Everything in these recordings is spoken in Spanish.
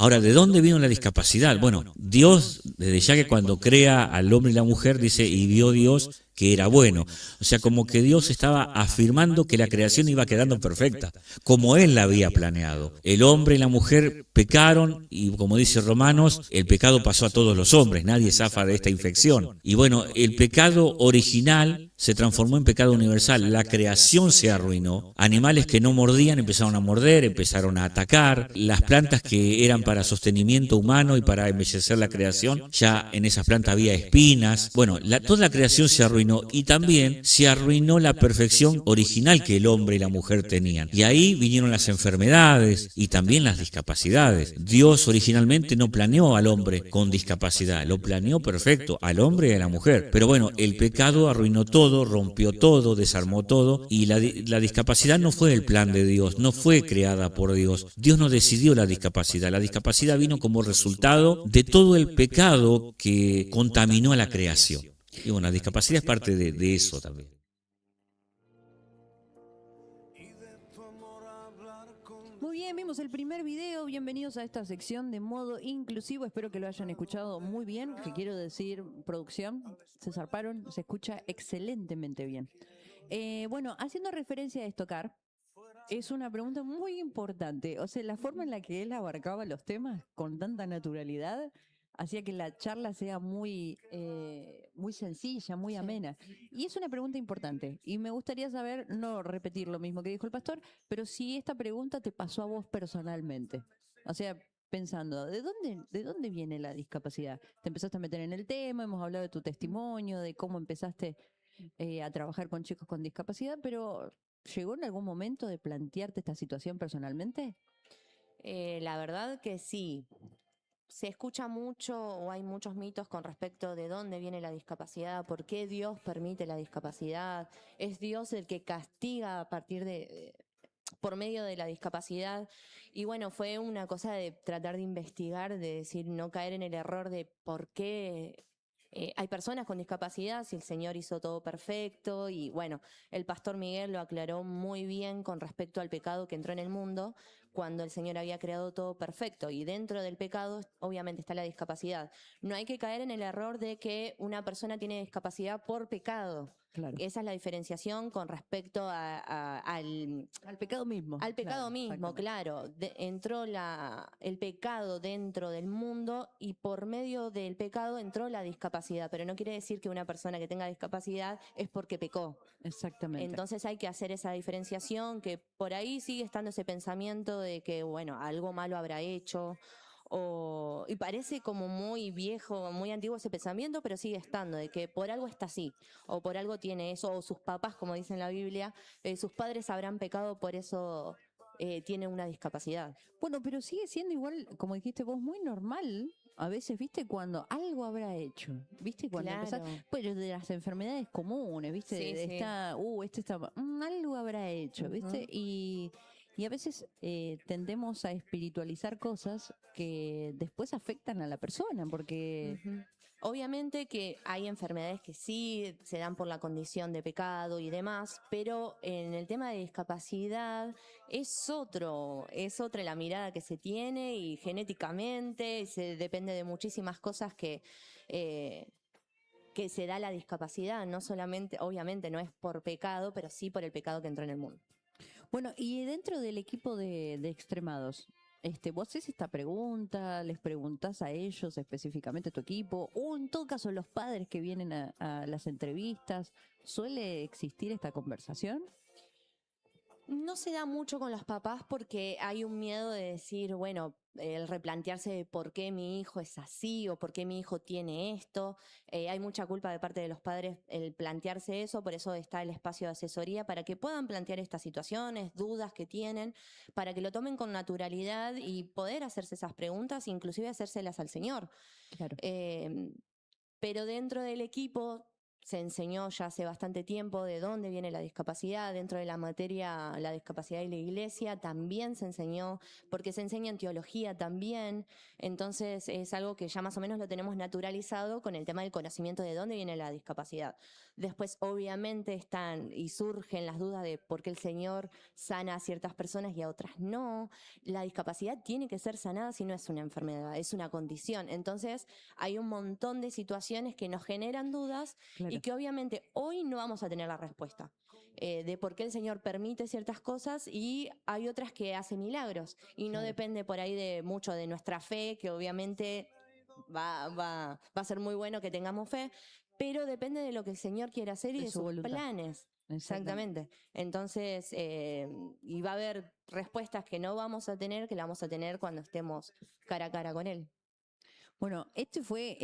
Ahora, ¿de dónde vino la discapacidad? Bueno, Dios, desde ya que cuando crea al hombre y la mujer, dice, y vio Dios que era bueno. O sea, como que Dios estaba afirmando que la creación iba quedando perfecta, como Él la había planeado. El hombre y la mujer pecaron y, como dice Romanos, el pecado pasó a todos los hombres, nadie zafa de esta infección. Y bueno, el pecado original se transformó en pecado universal, la creación se arruinó, animales que no mordían empezaron a morder, empezaron a atacar, las plantas que eran para sostenimiento humano y para embellecer la creación, ya en esas plantas había espinas, bueno, toda la creación se arruinó y también se arruinó la perfección original que el hombre y la mujer tenían. Y ahí vinieron las enfermedades y también las discapacidades. Dios originalmente no planeó al hombre con discapacidad, lo planeó perfecto, al hombre y a la mujer. Pero bueno, el pecado arruinó todo, rompió todo, desarmó todo, y la discapacidad no fue el plan de Dios, no fue creada por Dios. Dios no decidió la discapacidad vino como resultado de todo el pecado que contaminó a la creación. Y bueno, la discapacidad es parte de eso también. Muy bien, vimos el primer video. Bienvenidos a esta sección de modo inclusivo. Espero que lo hayan escuchado muy bien. Que quiero decir, producción, se zarparon, se escucha excelentemente bien. Bueno, haciendo referencia a Stockar, es una pregunta muy importante. O sea, la forma en la que él abarcaba los temas con tanta naturalidad hacía que la charla sea muy sencilla, muy amena. Y es una pregunta importante. Y me gustaría saber, no repetir lo mismo que dijo el pastor, pero si esta pregunta te pasó a vos personalmente. O sea, pensando, ¿de dónde viene la discapacidad? Te empezaste a meter en el tema, hemos hablado de tu testimonio, de cómo empezaste a trabajar con chicos con discapacidad, pero ¿llegó en algún momento de plantearte esta situación personalmente? La verdad que sí. Se escucha mucho o hay muchos mitos con respecto de dónde viene la discapacidad, por qué Dios permite la discapacidad. ¿Es Dios el que castiga a partir por medio de la discapacidad? Y bueno, fue una cosa de tratar de investigar, de decir, no caer en el error de por qué hay personas con discapacidad si el Señor hizo todo perfecto. Y bueno, el pastor Miguel lo aclaró muy bien con respecto al pecado que entró en el mundo cuando el Señor había creado todo perfecto. Y dentro del pecado obviamente está la discapacidad. No hay que caer en el error de que una persona tiene discapacidad por pecado. Claro. Esa es la diferenciación con respecto Al pecado mismo. al pecado Claro, mismo, exactamente. claro. Entró el pecado dentro del mundo y por medio del pecado entró la discapacidad, pero no quiere decir que una persona que tenga discapacidad es porque pecó. Exactamente. Entonces hay que hacer esa diferenciación, que por ahí sigue estando ese pensamiento de que, bueno, algo malo habrá hecho. Y parece como muy viejo, muy antiguo ese pensamiento, pero sigue estando, de que por algo está así, o por algo tiene eso, o sus papás, como dice en la Biblia, sus padres habrán pecado, por eso tiene una discapacidad. Bueno, pero sigue siendo igual, como dijiste vos, muy normal. A veces, viste, cuando algo habrá hecho, viste, cuando empezás, Claro. pues de las enfermedades comunes, viste, Sí, sí. este está, algo habrá hecho, viste, Ujú. y a veces tendemos a espiritualizar cosas que después afectan a la persona, porque, Ujú. Obviamente que hay enfermedades que sí se dan por la condición de pecado y demás, pero en el tema de discapacidad es otra la mirada que se tiene y genéticamente se depende de muchísimas cosas eh, que se da la discapacidad, no solamente, obviamente no es por pecado, pero sí por el pecado que entró en el mundo. bueno, y dentro del equipo de extremados, vos haces esta pregunta, les preguntás a ellos específicamente, a tu equipo, o en todo caso los padres que vienen a las entrevistas, ¿suele existir esta conversación? No se da mucho con los papás porque hay un miedo de decir, bueno, el replantearse de por qué mi hijo es así o por qué mi hijo tiene esto. Hay mucha culpa de parte de los padres el plantearse eso, por eso está el espacio de asesoría para que puedan plantear estas situaciones, dudas que tienen, para que lo tomen con naturalidad y poder hacerse esas preguntas, inclusive hacérselas al Señor. Claro. Eh, pero dentro del equipo se enseñó ya hace bastante tiempo de dónde viene la discapacidad. Dentro de la materia, la discapacidad y la iglesia también se enseñó, porque se enseña en teología también. Entonces es algo que ya más o menos lo tenemos naturalizado con el tema del conocimiento de dónde viene la discapacidad. Después, obviamente, están y surgen las dudas de por qué el Señor sana a ciertas personas y a otras no. La discapacidad tiene que ser sanada si no es una enfermedad, es una condición. Entonces, hay un montón de situaciones que nos generan dudas Claro. y que obviamente hoy no vamos a tener la respuesta de por qué el Señor permite ciertas cosas y hay otras que hace milagros y no Claro. depende por ahí de mucho de nuestra fe, que obviamente va a ser muy bueno que tengamos fe, pero depende de lo que el Señor quiera hacer y De de su sus voluntad. planes. Exactamente. Exactamente. Entonces, y va a haber respuestas que no vamos a tener, que la vamos a tener cuando estemos cara a cara con Él. Bueno, este fue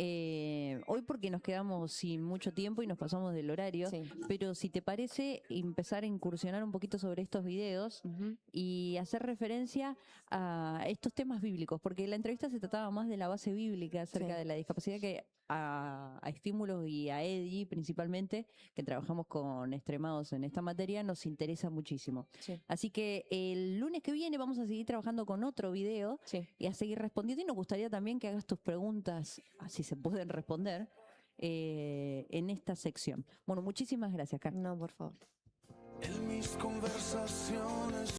hoy porque nos quedamos sin mucho tiempo y nos pasamos del horario, Sí. pero si te parece empezar a incursionar un poquito sobre estos videos Ujú. y hacer referencia a estos temas bíblicos, porque la entrevista se trataba más de la base bíblica acerca Sí. de la discapacidad que a Estímulos y a Eddie principalmente, que trabajamos con extremados en esta materia, nos interesa muchísimo. Sí. Así que el lunes que viene vamos a seguir trabajando con otro video Sí. y a seguir respondiendo. Y nos gustaría también que hagas tus preguntas, si se pueden responder, en esta sección. Bueno, muchísimas gracias, Carlos. No, por favor. En mis conversaciones